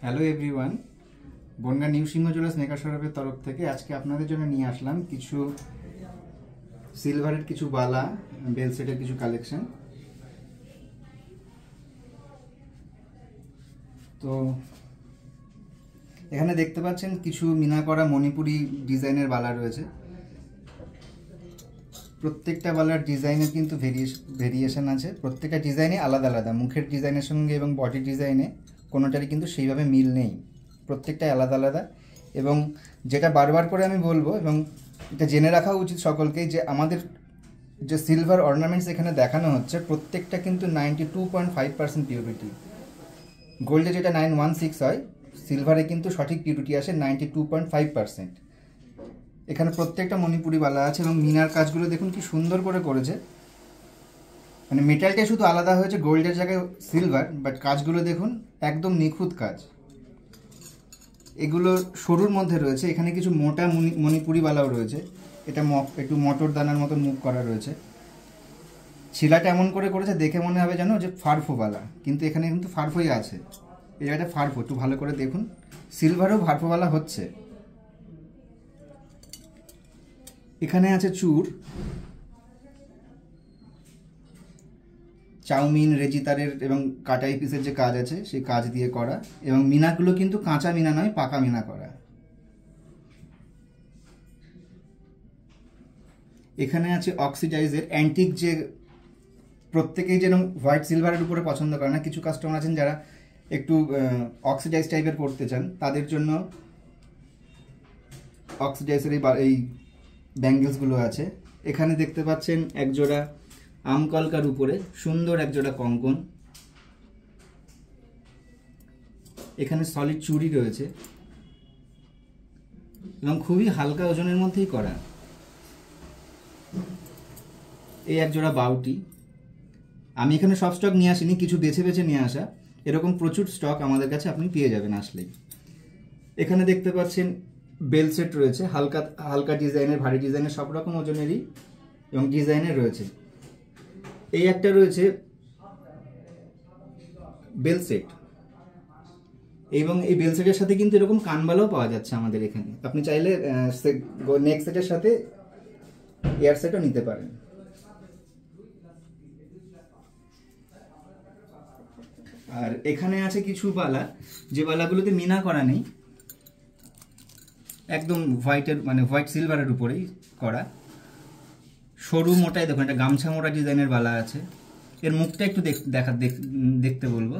Hello everyone, Bongaon new সিংহ jewellers মেকা শোরুমের তরফ থেকে আজকে আপনাদের জন্য নিয়ে আসলাম কিছু সিলভারের কিছু বালা, বেল সেটের কিছু কালেকশন। তো এখানে দেখতে পাচ্ছেন কিছু মিনা করা মণিপুরি ডিজাইনের বালা রয়েছে। প্রত্যেকটা বালার ডিজাইনের কিন্তু ভেরিয়েশন আছে, প্রত্যেকটা ডিজাইনে আলাদা আলাদা। মুখের ডিজাইনের সঙ্গে এবং বডি ডিজাইনে কোনোটারই কিন্তু সেইভাবে মিল নেই, প্রত্যেকটাই আলাদা আলাদা। এবং যেটা বারবার করে আমি বলবো এবং এটা জেনে রাখা উচিত সকলকেই, যে আমাদের যে সিলভার অর্নামেন্টস এখানে দেখানো হচ্ছে প্রত্যেকটা কিন্তু 92.5% পিউরিটি। গোল্ডে যেটা 916 হয়, সিলভারে কিন্তু সঠিক পিউরিটি আসে 92.5%। এখানে প্রত্যেকটা মণিপুরি বালা আছে এবং মিনার কাজগুলো দেখুন কি সুন্দর করে করেছে। মানে মেটালটাই শুধু আলাদা হয়েছে, গোল্ডের জায়গায় সিলভার, বাট কাজগুলো দেখুন একদম নিখুঁত কাজ। এগুলো সরুর মধ্যে রয়েছে, এখানে কিছু মোটা মণিপুরি বালাও রয়েছে। এটা একটু মটর দানার মতন মুখ করা রয়েছে। ছিলাটা এমন করে করেছে দেখে মনে হবে যেন যে ফারফো বালা, কিন্তু এখানে কিন্তু ফারফোই আছে। এই জায়গাটা ফারফো, একটু ভালো করে দেখুন। সিলভারও ফারফো বালা হচ্ছে। এখানে আছে চূড়, চাউমিন, রেজিতারের এবং কাটাই পিসের যে কাজ আছে সেই কাজ দিয়ে করা, এবং মিনাগুলো কিন্তু কাঁচা মিনা নয়, পাকা মিনা করা। এখানে আছে অক্সিডাইজের অ্যান্টিক, যে প্রত্যেকেই যেন হোয়াইট সিলভারের উপরে পছন্দ করে না, কিছু কাস্টমার আছেন যারা একটু অক্সিডাইজ টাইপের করতে চান, তাদের জন্য অক্সিডাইজের এই ব্যাঙ্গেলসগুলো আছে। এখানে দেখতে পাচ্ছেন একজোড়া আমকলকার উপরে সুন্দর একজোড়া কঙ্কন। এখানে সলিড চুড়ি রয়েছে এবং খুবই হালকা ওজনের মধ্যেই করা। এই একজোড়া বাউটি। আমি এখানে সব স্টক নিয়ে আসিনি, কিছু বেছে বেছে নিয়ে আসা। এরকম প্রচুর স্টক আমাদের কাছে আপনি পেয়ে যাবেন আসলেই। এখানে দেখতে পাচ্ছেন বেল সেট রয়েছে, হালকা হালকা ডিজাইনের, ভারী ডিজাইনের, সব রকম ওজনেরই এবং ডিজাইনের রয়েছে। এই একটা রয়েছে বেল সেট, এবং এই বেল সেটের সাথে কিন্তু এরকম কানবালাও পাওয়া যাচ্ছে আমাদের এখানে। আপনি চাইলে নেক সেটের সাথে এয়ার সেটও নিতে পারেন। আর এখানে আছে কিছু বালা, যে বালাগুলোতে মিনা করা নেই, একদম হোয়াইটের মানে হোয়াইট সিলভারের উপরেই করা। সরু মোটাই দেখুন, একটা গামছা মোটা ডিজাইনের বালা আছে। এর মুখটা একটু দেখতে বলবো,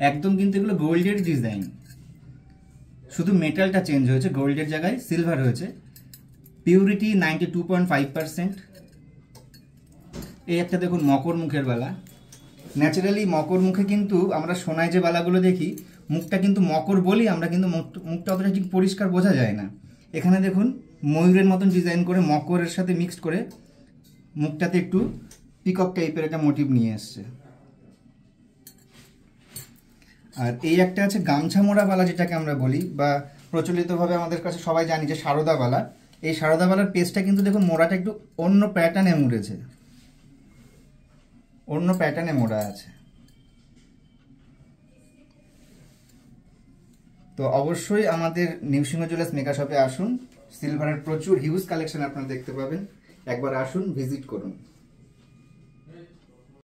একদম কিন্তু এগুলো গোল্ডের ডিজাইন, শুধু মেটালটা চেঞ্জ হয়েছে, গোল্ডের জায়গায় সিলভার হয়েছে। পিউরিটি 92.5%। এই একটা দেখুন মকর মুখের বালা। ন্যাচারালি মকর মুখে কিন্তু আমরা সোনায় যে বালাগুলো দেখি, মুখটা কিন্তু মকর বলি আমরা, কিন্তু মুখটা অতটা ঠিক পরিষ্কার বোঝা যায় না। এখানে দেখুন ময়ূরের মতন ডিজাইন করে মকরের সাথে মিক্সড করে মুখটাতে একটু পিকক টাইপের একটা মোটিভ নিয়ে এসছে। আর এই একটা আছে গামছা মোড়া বালা, যেটাকে আমরা বলি, বা প্রচলিতভাবে আমাদের কাছে সবাই জানি যে সারদা বালা। এই সারদা বালার পেজটা কিন্তু দেখুন মোড়াটা একটু অন্য প্যাটার্নে মুড়েছে, অন্য প্যাটার্নে মোড়া আছে। তো অবশ্যই আমাদের নিউ সিংহ জুয়েলার্স মেকা শপে আসুন, সিলভারের প্রচুর হিউজ কালেকশন আপনারা দেখতে পাবেন। একবার আসুন, ভিজিট করুন।